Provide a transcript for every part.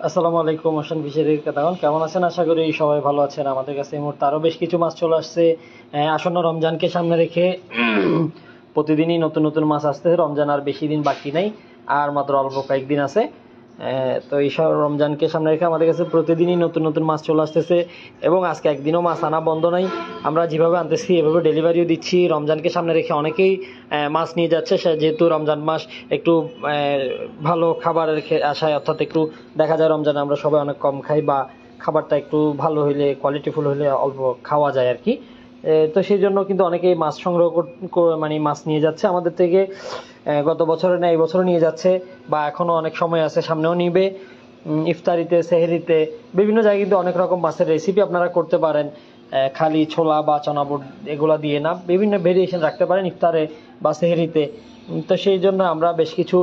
আসসালামু আলাইকুম হোসেন ফিশারির কেতাগণ, কেমন আছেন? আশা করি সবাই ভালো আছেন। আমাদের কাছে এই মুহূর্তে আরও বেশ কিছু মাছ চলে আসছে। আসন্ন রমজানকে সামনে রেখে প্রতিদিনই নতুন নতুন মাছ আসতেছে। রমজান আর বেশি দিন বাকি নাই, আর মাত্র অল্প কয়েকদিন আছে। তো এই সব রমজানকে সামনে রেখে আমাদের কাছে প্রতিদিনই নতুন নতুন মাছ চলে আসতেছে, এবং আজকে একদিনও মাছ আনা বন্ধ নাই। আমরা যেভাবে আনতেছি এভাবে ডেলিভারিও দিচ্ছি। রমজানকে সামনে রেখে অনেকেই মাছ নিয়ে যাচ্ছে, যেহেতু রমজান মাস একটু ভালো খাবারের আশায়, অর্থাৎ একটু দেখা যায় রমজানে আমরা সবাই অনেক কম খাই, বা খাবারটা একটু ভালো হইলে, কোয়ালিটিফুল হইলে অল্প খাওয়া যায় আর কি। তো সেই জন্য কিন্তু অনেকেই মাছ সংগ্রহ মানে মাছ নিয়ে যাচ্ছে আমাদের থেকে। গত বছরে না এই বছরও নিয়ে যাচ্ছে, বা এখনও অনেক সময় আছে, সামনেও নিবে। ইফতারিতে, সেহরিতে বিভিন্ন জায়গায় কিন্তু অনেক রকম মাছের রেসিপি আপনারা করতে পারেন। খালি ছোলা বা চনা বুট এগুলা দিয়ে না, বিভিন্ন ভেরিয়েশন রাখতে পারেন ইফতারে বা সেহরিতে। তো সেই জন্য আমরা বেশ কিছু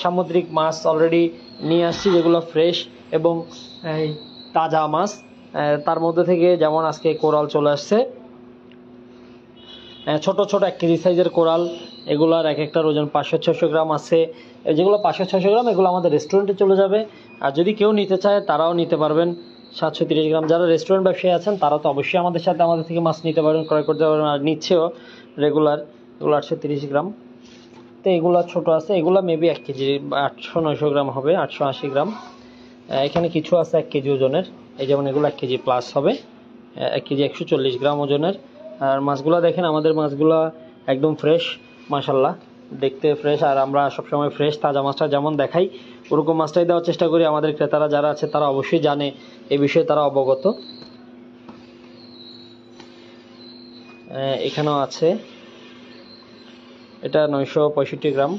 সামুদ্রিক মাছ অলরেডি নিয়ে আসছি, যেগুলো ফ্রেশ এবং তাজা মাছ। তার মধ্যে থেকে যেমন আজকে কোরাল চলে আসছে, ছোট ছোট 1 কেজি সাইজের কোরাল। এগুলার এক একটার ওজন 500-600 গ্রাম আছে। যেগুলো 500-600 গ্রাম এগুলো আমাদের রেস্টুরেন্টে চলে যাবে, আর যদি কেউ নিতে চায় তারাও নিতে পারবেন 730 গ্রাম। যারা রেস্টুরেন্ট ব্যবসায়ী আছেন তারা তো অবশ্যই আমাদের থেকে মাছ নিতে পারবেন, ক্রয় করতে পারবেন, আর নিচ্ছেও রেগুলার। এগুলো 830 গ্রাম। তো এগুলো ছোট আছে, এগুলো মেবি 1 কেজি 800-900 গ্রাম হবে, 880 গ্রাম। এখানে কিছু আছে 1 কেজি ওজনের, এই যেমন এগুলো 1 কেজি প্লাস হবে, 1 কেজি 140 গ্রাম ওজনের। আর মাছগুলো দেখেন, আমাদের মাছগুলো একদম ফ্রেশ, মাশাল্লাহ, দেখতে ফ্রেশ। আর আমরা সবসময় ফ্রেশ তাজা মাছটা যেমন দেখাই ওরকম মাছটাই দেওয়ার চেষ্টা করি। আমাদের ক্রেতারা যারা আছে তারা অবশ্যই জানে এই বিষয়ে, তারা অবগত। এখানেও আছে, এটা 965 গ্রাম।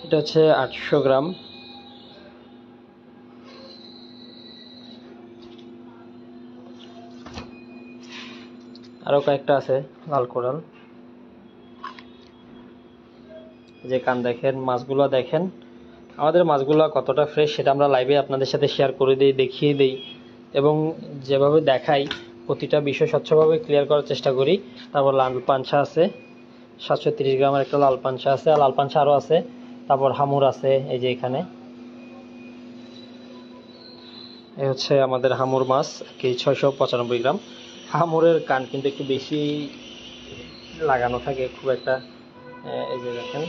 এটা হচ্ছে 800 গ্রাম। আরও কয়েকটা আছে লাল কোরাল। যে কান দেখেন, মাছগুলো দেখেন। আমাদের মাছগুলো কতটা ফ্রেশ সেটা আমরা লাইভে আপনাদের সাথে শেয়ার করে দিই, দেখিয়ে দিই, এবং যেভাবে দেখাই প্রতিটা বিষয় স্বচ্ছভাবে ক্লিয়ার করার চেষ্টা করি। তারপর লাল পাঞ্চা আছে, 730 গ্রামের একটা লাল পাঞ্চা আছে, আর লাল পাঞ্চা আরও আছে। তারপর হামুর আছে, এই যে এখানে। এই হচ্ছে আমাদের হামুর মাছ, কেজি 695 গ্রাম। হামুরের কান কিন্তু একটু বেশি লাগানো থাকে, খুব একটা। এই যে দেখেন,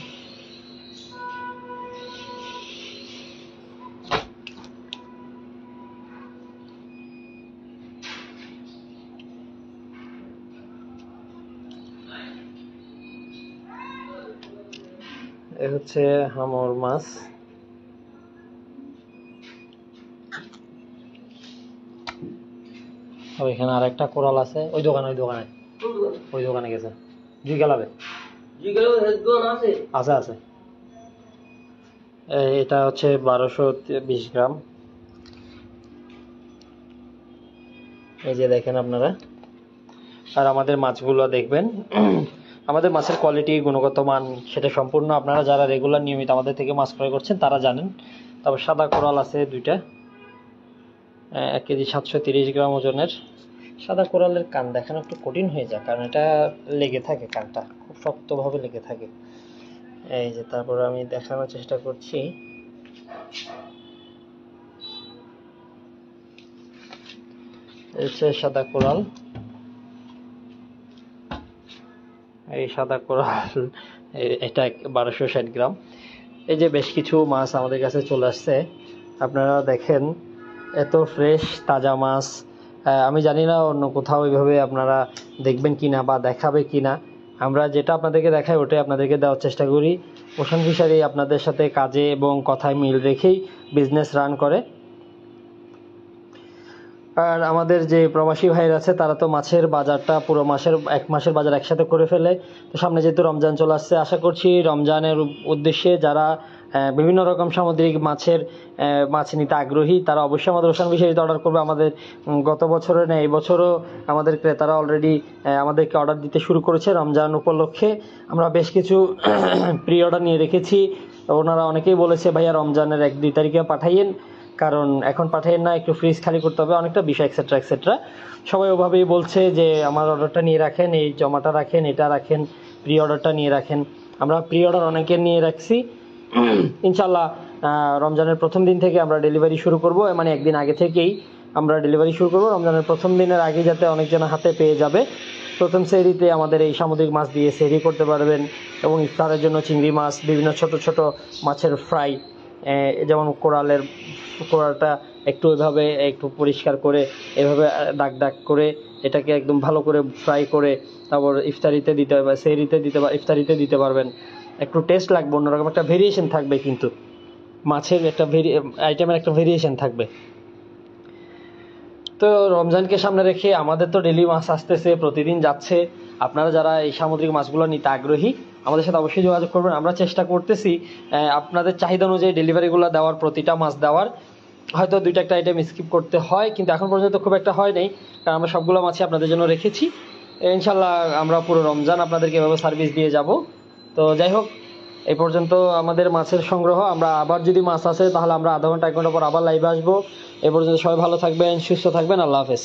এ হচ্ছে হামুর মাছ। ওইখানে আরেকটা কোরাল আছে, ওই দোকানে গেছে। জুই গেলাবে আছে আছে। এটা হচ্ছে 1220 গ্রাম। এই যে দেখেন আপনারা। আর আমাদের মাছগুলো দেখবেন, আমাদের মাছের কোয়ালিটি, গুণগত মান, সেটা সম্পূর্ণ আপনারা যারা রেগুলার নিয়মিত আমাদের থেকে মাছ ক্রয় করছেন তারা জানেন। তারপর সাদা কোরাল আছে 2টা, 1 কেজি 730 গ্রাম ওজনের। সাদা কোরালের কান দেখানো একটু কঠিন হয়ে যায়, কারণ এটা লেগে থাকে, কানটা খুব শক্তভাবে লেগে থাকে। এই যে, তারপর আমি দেখানোর চেষ্টা করছি। হচ্ছে সাদা কোরাল, এই সাদা কোরাল, এটা 1260 গ্রাম। এই যে বেশ কিছু মাছ আমাদের কাছে চলে আসছে, আপনারা দেখেন, এত ফ্রেশ তাজা মাছ। আমি জানি না অন্য কোথাও এইভাবে আপনারা দেখবেন কিনা বা দেখাবে কিনা। আমরা যেটা আপনাদেরকে দেখাই ওটাই আপনাদেরকে দেওয়ার চেষ্টা করি। ওশান ফিশারি আপনাদের সাথে কাজে এবং কথায় মিল রেখেই বিজনেস রান করে। আর আমাদের যে প্রবাসী ভাইরা আছে তারা তো মাছের বাজারটা পুরো মাসের 1 মাসের বাজার একসাথে করে ফেলে। তো সামনে যেহেতু রমজান চলে আসছে, আশা করছি রমজানের উদ্দেশ্যে যারা বিভিন্ন রকম সামুদ্রিক মাছ নিতে আগ্রহী তারা অবশ্যই আমাদের ওশান ফিশারিতে অর্ডার করবে। আমাদের গত বছরে না এই বছরও আমাদের ক্রেতারা অলরেডি আমাদেরকে অর্ডার দিতে শুরু করেছে। রমজান উপলক্ষে আমরা বেশ কিছু প্রি অর্ডার নিয়ে রেখেছি। ওনারা অনেকেই বলেছে ভাইয়া রমজানের 1-2 তারিখে পাঠাইয়েন, কারণ এখন পাঠাইয়েন না, একটু ফ্রিজ খালি করতে হবে, অনেকটা বিষয় এক্সেট্রা এক্সেট্রা। সবাই ওভাবেই বলছে যে আমার অর্ডারটা নিয়ে রাখেন, এই জমাটা রাখেন, এটা রাখেন, প্রি অর্ডারটা নিয়ে রাখেন। আমরা প্রি অর্ডার অনেকের নিয়ে রাখছি। ইনশাল্লাহ রমজানের প্রথম দিন থেকে আমরা ডেলিভারি শুরু করব, মানে একদিন আগে থেকেই আমরা ডেলিভারি শুরু করব। রমজানের প্রথম দিনের আগে যাতে অনেকজন হাতে পেয়ে যাবে। প্রথম সেহরিতে আমাদের এই সামুদ্রিক মাছ দিয়ে সেহরি করতে পারবেন, এবং ইফতারের জন্য চিংড়ি মাছ, বিভিন্ন ছোট ছোট মাছের ফ্রাই, যেমন কোরালটা একটু এভাবে একটু পরিষ্কার করে এভাবে দাগ দাগ করে এটাকে একদম ভালো করে ফ্রাই করে তারপর ইফতারিতে দিতে হবে, সেহরিতে দিতে ইফতারিতে দিতে পারবেন। একটু টেস্ট লাগবে, অন্যরকম একটা ভেরিয়েশন থাকবে, কিন্তু মাছের একটা আইটেমের একটা ভেরিয়েশন থাকবে। তো রমজানকে সামনে রেখে আমাদের তো ডেলি মাছ আসতেছে, প্রতিদিন যাচ্ছে। আপনারা যারা এই সামুদ্রিক মাছগুলো নিতে আগ্রহী, আমাদের সাথে অবশ্যই যোগাযোগ করবেন। আমরা চেষ্টা করতেছি আপনাদের চাহিদা অনুযায়ী ডেলিভারিগুলো দেওয়ার, প্রতিটা মাছ দেওয়ার। হয়তো 2-1 আইটেম স্কিপ করতে হয়, কিন্তু এখন পর্যন্ত খুব একটা হয় নাই, কারণ আমরা সবগুলো মাছই আপনাদের জন্য রেখেছি। ইনশাল্লাহ আমরা পুরো রমজান আপনাদেরকে এভাবে সার্ভিস দিয়ে যাব। তো যাই হোক, এই পর্যন্ত আমাদের মাছের সংগ্রহ। আমরা আবার যদি মাছ আসে তাহলে আমরা আধা ঘন্টা 1 ঘন্টা পর আবার লাইভে আসবো। এ পর্যন্ত সবাই ভালো থাকবেন, সুস্থ থাকবেন। আল্লাহ হাফেজ।